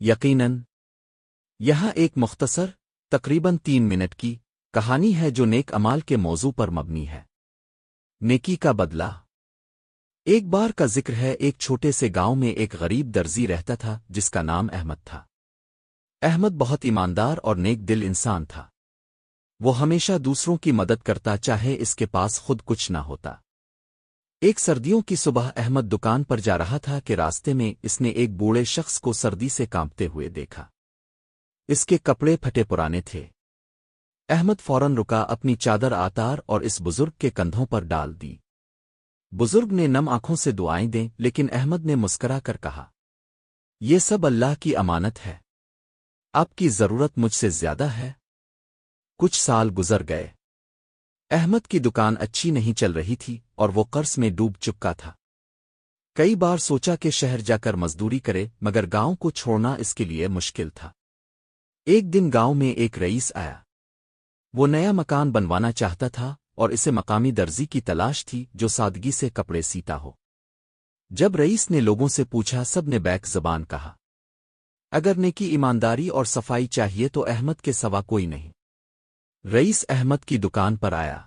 یقیناً یہاں ایک مختصر تقریباً 3 منٹ کی کہانی ہے جو نیک امال کے موضوع پر مبنی ہے۔ نیکی کا بدلہ۔ ایک بار کا ذکر ہے، ایک چھوٹے سے گاؤں میں ایک غریب درزی رہتا تھا جس کا نام احمد تھا۔ احمد بہت ایماندار اور نیک دل انسان تھا۔ وہ ہمیشہ دوسروں کی مدد کرتا چاہے اس کے پاس خود کچھ نہ ہوتا۔ ایک سردیوں کی صبح احمد دکان پر جا رہا تھا کہ راستے میں اس نے ایک بوڑھے شخص کو سردی سے کانپتے ہوئے دیکھا۔ اس کے کپڑے پھٹے پرانے تھے۔ احمد فوراً رکا، اپنی چادر آتار اور اس بزرگ کے کندھوں پر ڈال دی۔ بزرگ نے نم آنکھوں سے دعائیں دیں، لیکن احمد نے مسکرا کر کہا، یہ سب اللہ کی امانت ہے، آپ کی ضرورت مجھ سے زیادہ ہے۔ کچھ سال گزر گئے۔ احمد کی دکان اچھی نہیں چل رہی تھی اور وہ قرض میں ڈوب چکا تھا۔ کئی بار سوچا کہ شہر جا کر مزدوری کرے، مگر گاؤں کو چھوڑنا اس کے لیے مشکل تھا۔ ایک دن گاؤں میں ایک رئیس آیا۔ وہ نیا مکان بنوانا چاہتا تھا اور اسے مقامی درزی کی تلاش تھی جو سادگی سے کپڑے سیتا ہو۔ جب رئیس نے لوگوں سے پوچھا، سب نے بیک زبان کہا، اگر نیکی، ایمانداری اور صفائی چاہیے تو احمد کے سوا کوئی نہیں۔ رئیس احمد کی دکان پر آیا۔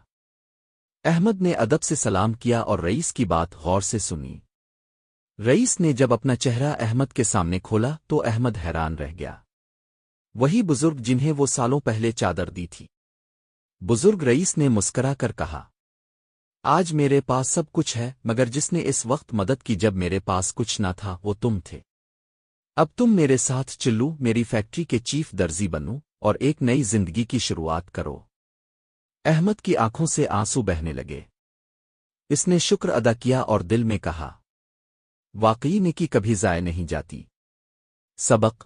احمد نے ادب سے سلام کیا اور رئیس کی بات غور سے سنی۔ رئیس نے جب اپنا چہرہ احمد کے سامنے کھولا تو احمد حیران رہ گیا۔ وہی بزرگ جنہیں وہ سالوں پہلے چادر دی تھی۔ بزرگ رئیس نے مسکرا کر کہا، آج میرے پاس سب کچھ ہے، مگر جس نے اس وقت مدد کی جب میرے پاس کچھ نہ تھا وہ تم تھے۔ اب تم میرے ساتھ چلو، میری فیکٹری کے چیف درزی بنو اور ایک نئی زندگی کی شروعات کرو۔ احمد کی آنکھوں سے آنسو بہنے لگے۔ اس نے شکر ادا کیا اور دل میں کہا، واقعی نیکی کبھی ضائع نہیں جاتی۔ سبق: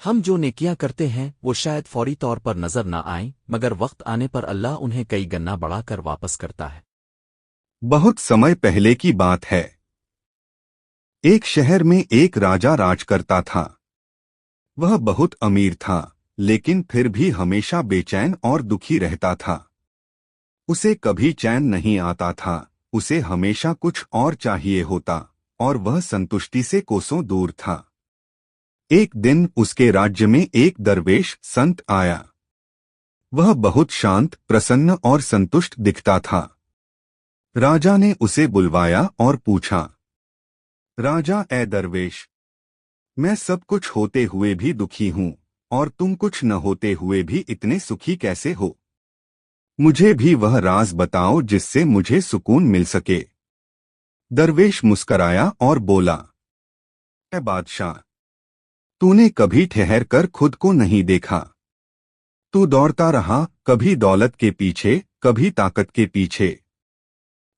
ہم جو نیکیاں کرتے ہیں وہ شاید فوری طور پر نظر نہ آئیں، مگر وقت آنے پر اللہ انہیں کئی گنا بڑھا کر واپس کرتا ہے۔ بہت سمے پہلے کی بات ہے۔ ایک شہر میں ایک راجا راج کرتا تھا۔ وہ بہت امیر تھا، لیکن پھر بھی ہمیشہ بے چین اور دکھی رہتا تھا۔ اسے کبھی چین نہیں آتا تھا، اسے ہمیشہ کچھ اور چاہیے ہوتا، اور وہ سنتشٹی سے کوسوں دور تھا۔ ایک دن اس کے راجیہ میں ایک درویش سنت آیا۔ وہ بہت شانت، پرسن اور سنتشٹ دکھتا تھا۔ راجا نے اسے بلوایا اور پوچھا، راجا، اے درویش، میں سب کچھ ہوتے ہوئے بھی دکھی ہوں، اور تم کچھ نہ ہوتے ہوئے بھی اتنے سکھی کیسے ہو؟ مجھے بھی وہ راز بتاؤ جس سے مجھے سکون مل سکے۔ درویش مسکرایا اور بولا، اے بادشاہ، تو نے کبھی ٹھہر کر خود کو نہیں دیکھا۔ تو دوڑتا رہا، کبھی دولت کے پیچھے، کبھی طاقت کے پیچھے،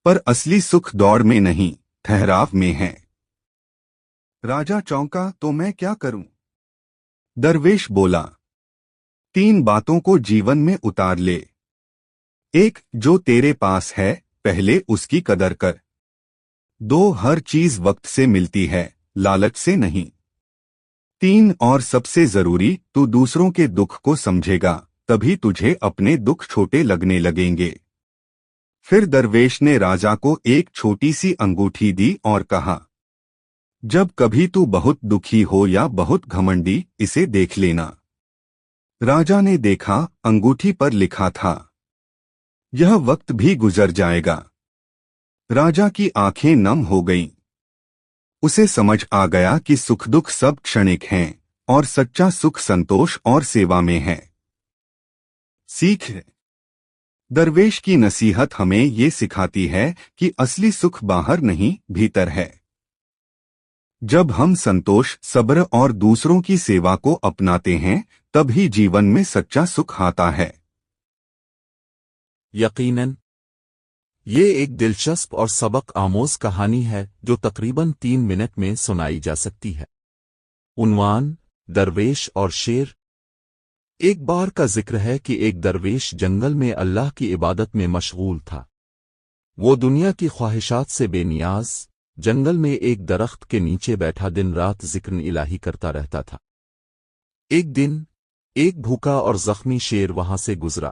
پر اصلی سکھ دوڑ میں نہیں، ٹھہراو میں ہے۔ راجا چونکا، تو میں کیا کروں؟ درویش بولا، 3 باتوں کو جیون میں اتار لے۔ 1، جو تیرے پاس ہے پہلے اس کی قدر کر۔ 2، ہر چیز وقت سے ملتی ہے، لالچ سے نہیں۔ 3، اور سب سے ضروری، تو دوسروں کے دکھ کو سمجھے گا، تبھی تجھے اپنے دکھ چھوٹے لگنے لگیں گے۔ پھر درویش نے راجا کو ایک چھوٹی سی انگوٹھی دی اور کہا، جب کبھی تو بہت دکھی ہو یا بہت گھمنڈی، اسے دیکھ لینا۔ راجا نے دیکھا، انگوٹھی پر لکھا تھا، یہ وقت بھی گزر جائے گا۔ راجا کی آنکھیں نم ہو گئیں۔ اسے سمجھ آ گیا کہ سکھ دکھ سب کھشنک ہیں، اور سچا سکھ سنتوش اور سیوا میں ہے۔ سیکھ: درویش کی نصیحت ہمیں یہ سکھاتی ہے کہ اصلی سکھ باہر نہیں، بھیتر ہے۔ جب ہم سنتوش، صبر اور دوسروں کی سیوا کو اپناتے ہیں، تب ہی جیون میں سچا سکھ آتا ہے۔ یقیناً یہ ایک دلچسپ اور سبق آموز کہانی ہے جو تقریباً 3 منٹ میں سنائی جا سکتی ہے۔ عنوان: درویش اور شیر۔ ایک بار کا ذکر ہے کہ ایک درویش جنگل میں اللہ کی عبادت میں مشغول تھا۔ وہ دنیا کی خواہشات سے بے نیاز، جنگل میں ایک درخت کے نیچے بیٹھا دن رات ذکر الہی کرتا رہتا تھا۔ ایک دن ایک بھوکا اور زخمی شیر وہاں سے گزرا۔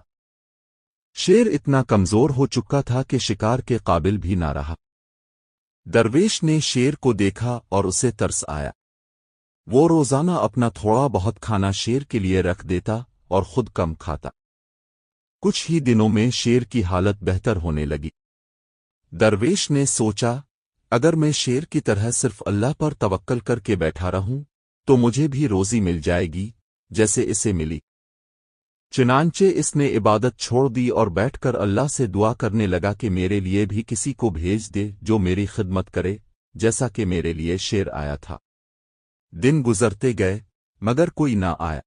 شیر اتنا کمزور ہو چکا تھا کہ شکار کے قابل بھی نہ رہا۔ درویش نے شیر کو دیکھا اور اسے ترس آیا۔ وہ روزانہ اپنا تھوڑا بہت کھانا شیر کے لیے رکھ دیتا اور خود کم کھاتا۔ کچھ ہی دنوں میں شیر کی حالت بہتر ہونے لگی۔ درویش نے سوچا، اگر میں شیر کی طرح صرف اللہ پر توکل کر کے بیٹھا رہوں تو مجھے بھی روزی مل جائے گی جیسے اسے ملی۔ چنانچہ اس نے عبادت چھوڑ دی اور بیٹھ کر اللہ سے دعا کرنے لگا کہ میرے لیے بھی کسی کو بھیج دے جو میری خدمت کرے جیسا کہ میرے لیے شیر آیا تھا۔ دن گزرتے گئے مگر کوئی نہ آیا۔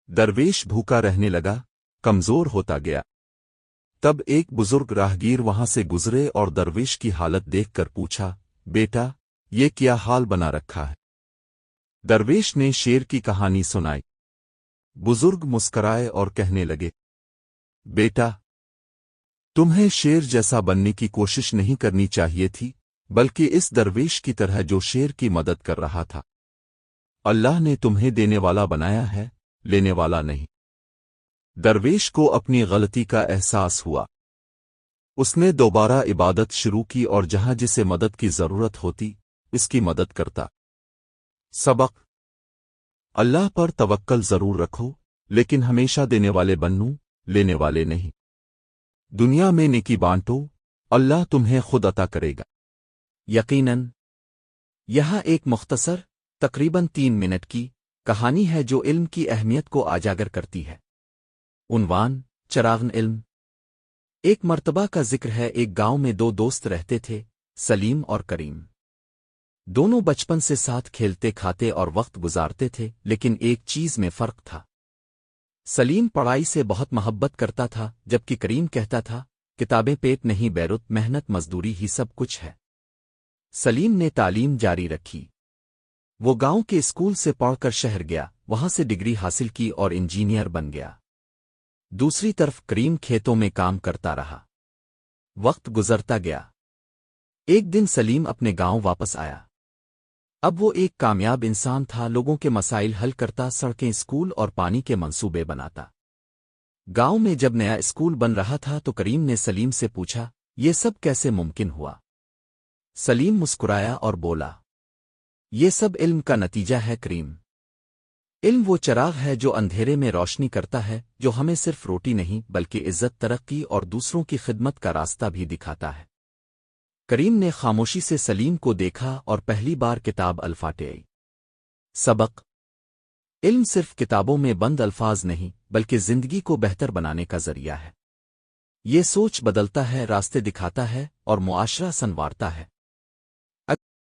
درویش بھوکا رہنے لگا، کمزور ہوتا گیا۔ تب ایک بزرگ راہگیر وہاں سے گزرے اور درویش کی حالت دیکھ کر پوچھا، بیٹا یہ کیا حال بنا رکھا ہے؟ درویش نے شیر کی کہانی سنائی۔ بزرگ مسکرائے اور کہنے لگے، بیٹا تمہیں شیر جیسا بننے کی کوشش نہیں کرنی چاہیے تھی بلکہ اس درویش کی طرح جو شیر کی مدد کر رہا تھا۔ اللہ نے تمہیں دینے والا بنایا ہے، لینے والا نہیں۔ درویش کو اپنی غلطی کا احساس ہوا۔ اس نے دوبارہ عبادت شروع کی اور جہاں جسے مدد کی ضرورت ہوتی اس کی مدد کرتا۔ سبق: اللہ پر توکل ضرور رکھو لیکن ہمیشہ دینے والے بنو، لینے والے نہیں۔ دنیا میں نیکی بانٹو، اللہ تمہیں خود عطا کرے گا۔ یقیناً یہاں ایک مختصر، تقریباً 3 منٹ کی کہانی ہے جو علم کی اہمیت کو اجاگر کرتی ہے۔ عنوان: چراغن علم۔ ایک مرتبہ کا ذکر ہے، ایک گاؤں میں 2 دوست رہتے تھے، سلیم اور کریم۔ دونوں بچپن سے ساتھ کھیلتے کھاتے اور وقت گزارتے تھے، لیکن ایک چیز میں فرق تھا۔ سلیم پڑھائی سے بہت محبت کرتا تھا جبکہ کریم کہتا تھا، کتابیں پیٹ نہیں بیرت، محنت مزدوری ہی سب کچھ ہے۔ سلیم نے تعلیم جاری رکھی۔ وہ گاؤں کے اسکول سے پڑھ کر شہر گیا، وہاں سے ڈگری حاصل کی اور انجینئر بن گیا۔ دوسری طرف کریم کھیتوں میں کام کرتا رہا۔ وقت گزرتا گیا۔ ایک دن سلیم اپنے گاؤں واپس آیا۔ اب وہ ایک کامیاب انسان تھا، لوگوں کے مسائل حل کرتا، سڑکیں، اسکول اور پانی کے منصوبے بناتا۔ گاؤں میں جب نیا اسکول بن رہا تھا تو کریم نے سلیم سے پوچھا، یہ سب کیسے ممکن ہوا؟ سلیم مسکرایا اور بولا، یہ سب علم کا نتیجہ ہے کریم۔ علم وہ چراغ ہے جو اندھیرے میں روشنی کرتا ہے، جو ہمیں صرف روٹی نہیں بلکہ عزت، ترقی اور دوسروں کی خدمت کا راستہ بھی دکھاتا ہے۔ کریم نے خاموشی سے سلیم کو دیکھا اور پہلی بار کتاب الفاٹے۔ سبق: علم صرف کتابوں میں بند الفاظ نہیں بلکہ زندگی کو بہتر بنانے کا ذریعہ ہے۔ یہ سوچ بدلتا ہے، راستے دکھاتا ہے اور معاشرہ سنوارتا ہے۔